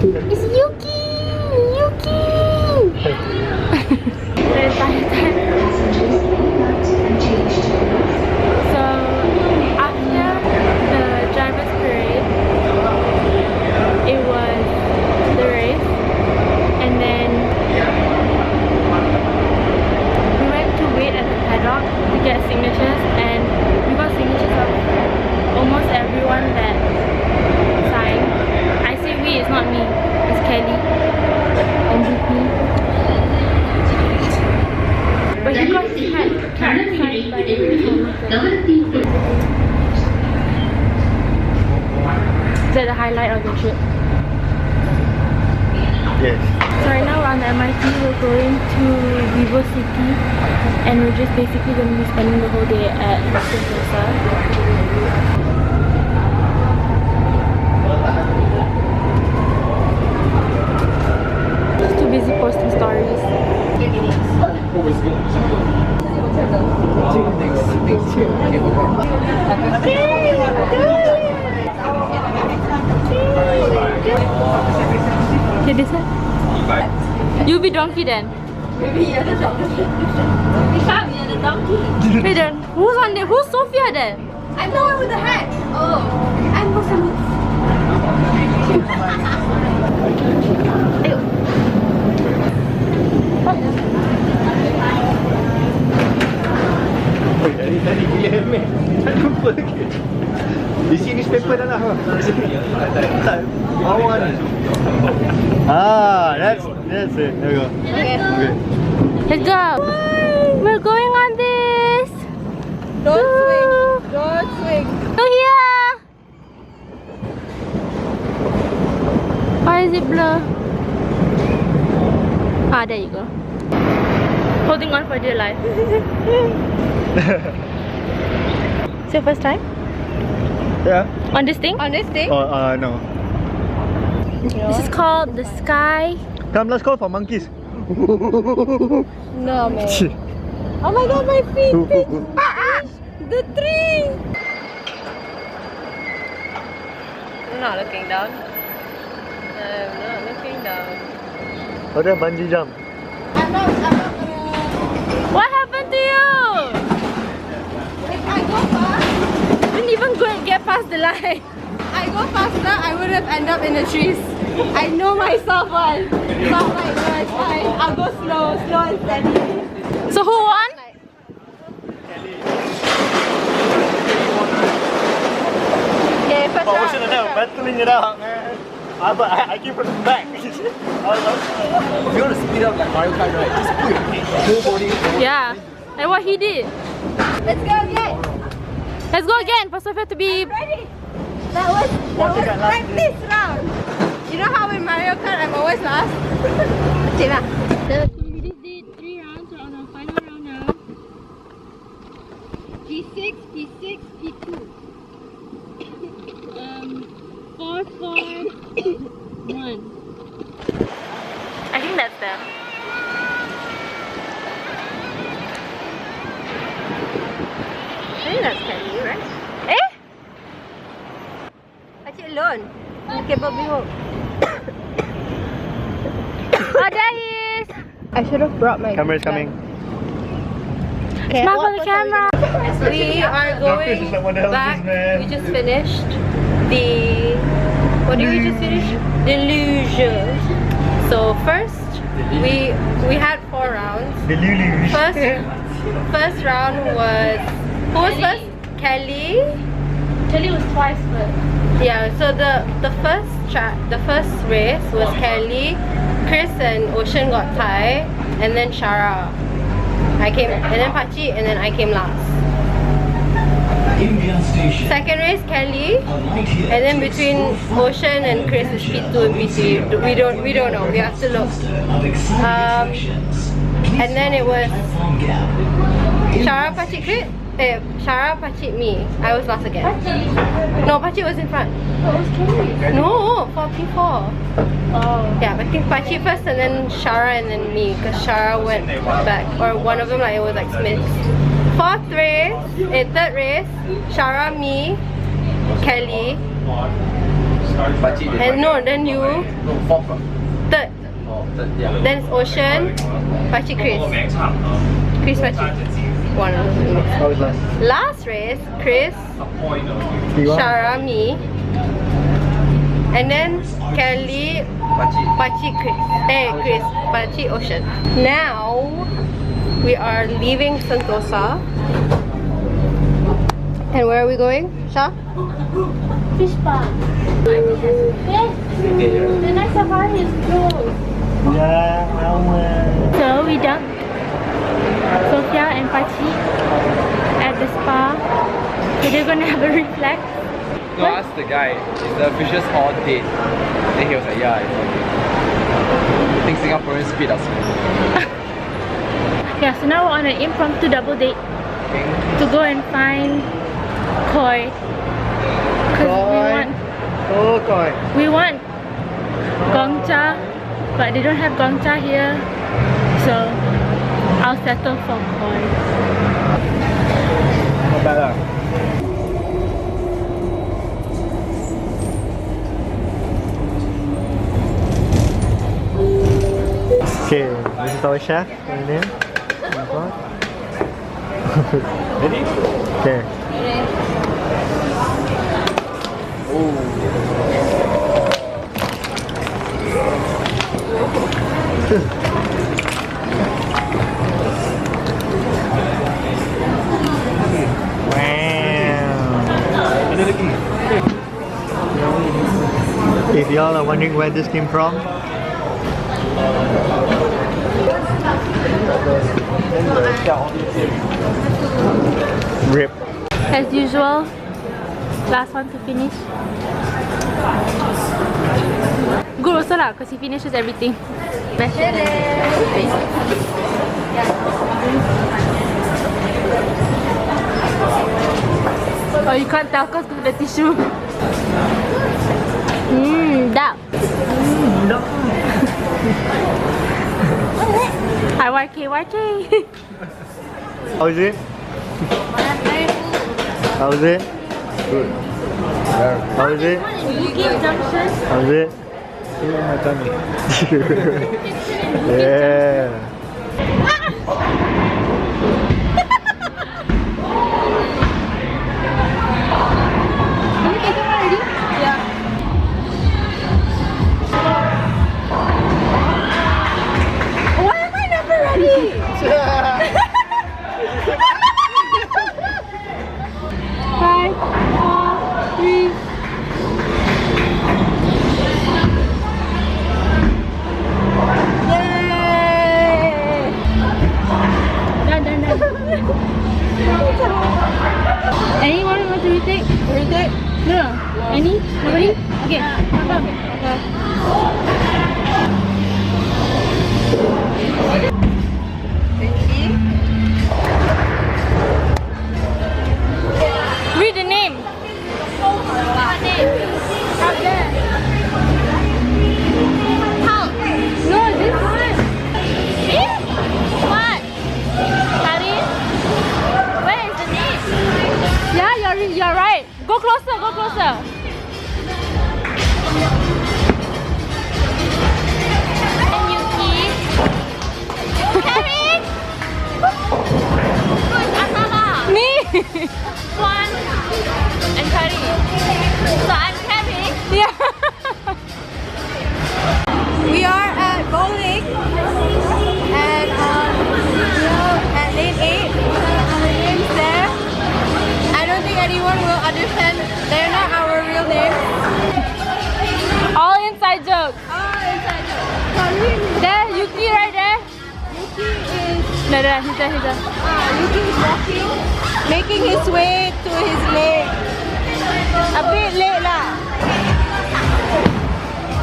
It's Yuki! Yuki! So, after the driver's parade, it was the race, and then we went to wait at the paddock to get signatures, and we got signatures of almost everyone that signed. I say we, it's not me, it's Kelly and MVP. But he got signed by Is that the highlight of the trip? Yes. So right now we're on the MRT, we're going to Vivo City, and we're just basically going to be spending the whole day at Sentosa. Just too busy posting stories. Okay, this one. You be donkey then. Maybe you're the donkey. We can't be the donkey. Hey then, who's on there? Who's Sophia then? I'm the one with the hat. Oh, I'm Muslim. Tadi gila helmet. Tak lupa ke? Isi newspaper dah lah. Bawah ni. That's it. There we go. Okay. Let's go. We're going on this. Don't swing. Don't swing. Go here. Why is it blur? There you go. Holding on for dear life. It's your first time? Yeah. On this thing? On this thing? Oh, no. This is called the Sky. Come, let's go for monkeys. No, man. Oh my god, my feet! The tree! I'm not looking down. I'm not looking down. Oh, dia bungee jump. I'm not gonna... What happened to you? If I go fast, Didn't even go and get past the line. I go faster, I would have ended up in the trees. I know myself one. So I'm like, no, it's fine. I'll go slow and steady. So who won? Okay, first Oh, we round. should have known. Battling it out, man. But I came from the back. If you want to speed up like Mario Kart, right? Just put your whole body. Yeah, and what he did. Let's go again. Let's go again for Sophia to be... Ready? That was practice round. You know how in Mario Kart I'm always last? Okay lah. So we just did 3 rounds, we're on our final round now. P6, P6, P2. 4, 4, 1. I think that's them. I think that's Kelly, right? Eh? Actually alone. Okay, but we will. Oh, there he is! I should have brought my Camera is coming. Okay, Smile for the camera! we are going Like, what the hell is back. this, man? We just finished the... What did we just finish? Delusion. So first, we had 4 rounds. The Lulu. First round was... Who was first? Kelly. Kelly was twice first. Yeah, so the first race was Kelly, Chris and Ocean got tie, and then Shara. I came, and then Pachi, and then I came last. Second race Kelly, and then between Ocean and Chris is P2 and P3. We don't know. We have to look. And then it was Shara, Pachi, Chris. Shara, Pachi, me. I was last again. No, Pachi was in front. What was Kelly? No, for P4. Oh. Yeah, I think Pachi first and then Shara and then me, because Shara went back, or one of them, like it was like Smiths. Third race, Shara, me, Kelly, Pakcik dia. And no, then you No, fourth. third. Oh, third, yeah. Then it's Ocean, Pakcik Chris. Chris Pakcik. One. How was last? Last race, Chris, Shara, me. And then Kelly, Pakcik. Pakcik Chris. Chris, Pakcik Ocean. Now we are leaving Sentosa. And where are we going, Shah? Fish park. The night safari is closed. Yeah, So we dumped Sophia and Pachi at the spa. So they're gonna have a reflex. No, I asked the guy, is the fishes all dead? Then he was like, yeah, it's all dead. I think Singaporeans speed up slow. Yeah, so now we're on an impromptu double date to go and find koi. Because we want gongcha, but they don't have gongcha here. So I'll settle for koi. not bad lah. Okay, this is our chef. What's his name? Ready? Okay. If y'all are wondering where this came from, rip. As usual, last one to finish. Good also lah, because he finishes everything. Oh, you can't tell because of the tissue. Duck. Hi, YK. How is it? How is it? Good. How is it? How is it? In my tummy. Yeah. Five, 4, 3. Yay! Done. Anyone want to retake? Retake? No. Any? Nobody? Okay. Come. Read the name. What name? Up there. How? No, this one. Me? What? Harry? Where is the name? Yeah, you're right. Go closer. And Yuki. Harry? Good, Asama. Me? Swan and Curry. So I'm Carrie. Yeah. We are at bowling and at lane 8. Our names there. I don't think anyone will understand. They're not our real names. All inside jokes. Inside joke. There, Yuki right there. Yuki is He's there. Yuki is walking, making his way to his lane. A bit late lah.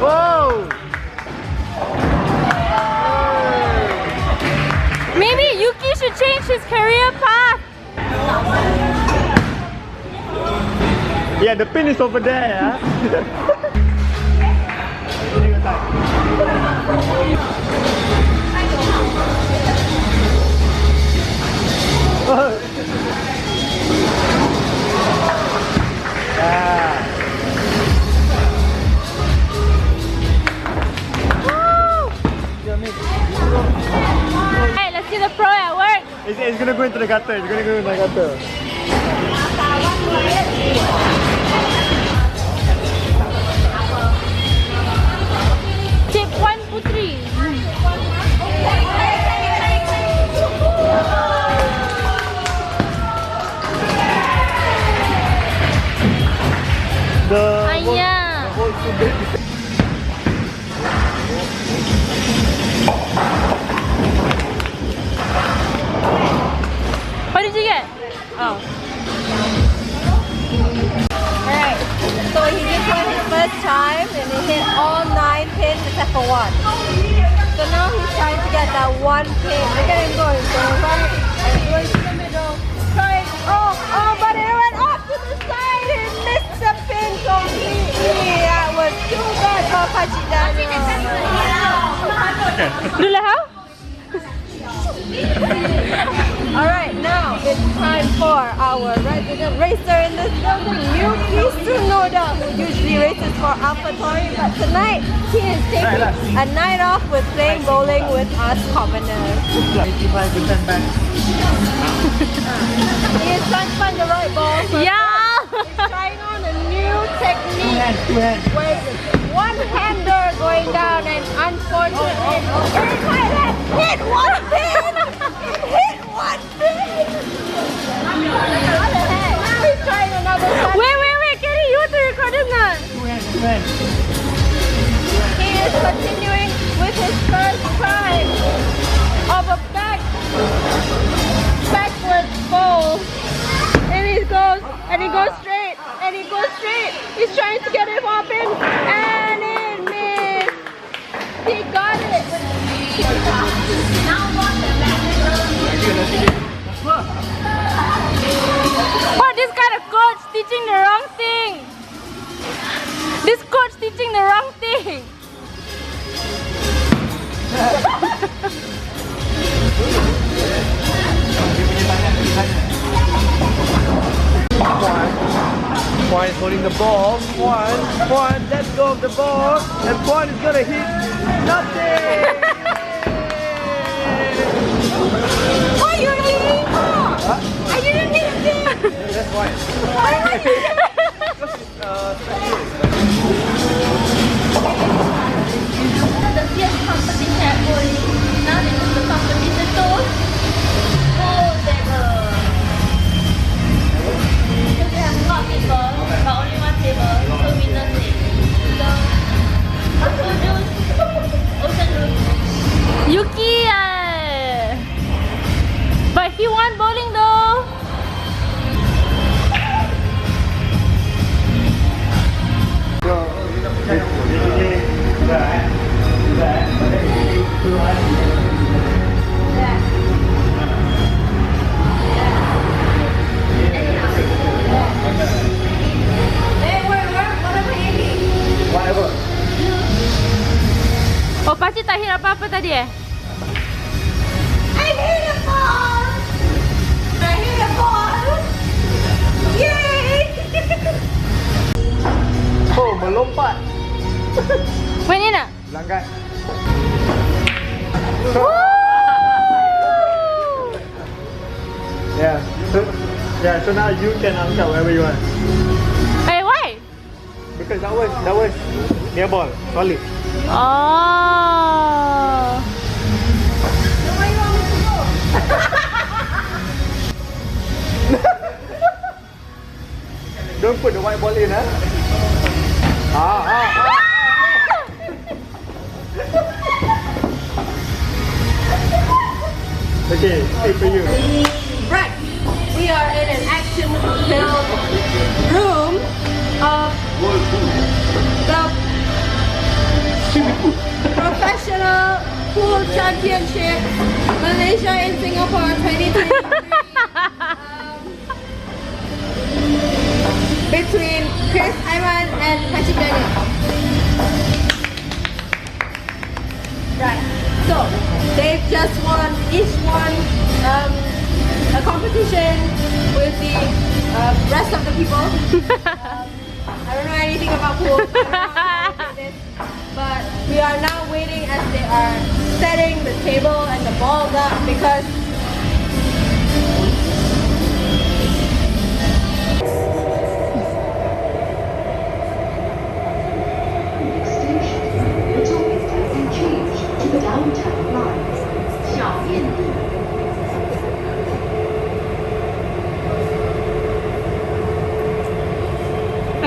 Whoa! Maybe Yuki should change his career path. Yeah, the pin is over there. Yeah? It's gonna go into the gutter. It's gonna go into the gutter. Tip 1 Putri. The whole student. What did you get? Oh. Alright, so he did for his first time and he hit all 9 pins except for 1. So now he's trying to get that 1 pin. Look at him going right and going to the middle. Trying, but it went off to the side and missed the pin completely. That was too bad for Pachi Daniel. Dulu how? Alright, now it's time for our resident racer in this building, Yuki Tsunoda, who usually races for AlphaTauri, but tonight he is taking a night off with playing bowling with us commoners. 85% back. He is trying to find the right ball. Yeah. He's trying on a new technique Two hands. where it's one-hander going down and unfortunately hit 1 pin! Hit 1 pin! What the heck? Now he's trying another set. Wait, Kenny, you want to record it not? Two hands. He is continuing with his first try of a backwards bowl. And he goes straight, and he goes straight. He's trying to get it up in, and it missed. He got it. What, this kind of coach teaching the wrong thing? This coach teaching the wrong thing. Juan is holding the ball. Juan, let go of the ball. And Juan is gonna hit nothing. What are you eating for? I didn't need it. That's why. The fierce competition at bowling. Now they do the competition too. Bowl table. Because they have a lot of people, but only 1 table, so winner take. So, who lose? Ocean lose. Yuki, but he won bowling though. Whatever. Oh, Pakcik tak hit apa-apa tadi I hit a ball! I hit a ball! Yay! Oh, melompat. Main ni nak? Langgar. Yeah. So now you can angkat wherever you want. Hey, why? Because that was their ball, solid. Oh. Where you want me to go? Don't put the white ball in, huh? Okay, take for you. Right, we are in an action-filled room of the Professional Pool Championship Malaysia and Singapore 2023 between Chris Iman and Pachi Daniel. Right, so they've just won, each won a competition with the rest of the people. I don't know anything about pool, I don't know how to play this, but we are now waiting as they are setting the table and the balls up because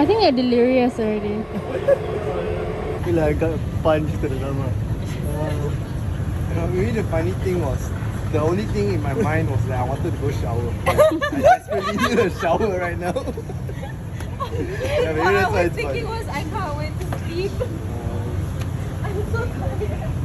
I think you're delirious already. I feel like I got punched to the stomach. Maybe the funny thing was, the only thing in my mind was that I wanted to go shower. I desperately need a shower right now. Yeah, maybe What that's I why was it's thinking funny. was I can't wait to sleep. I'm so tired.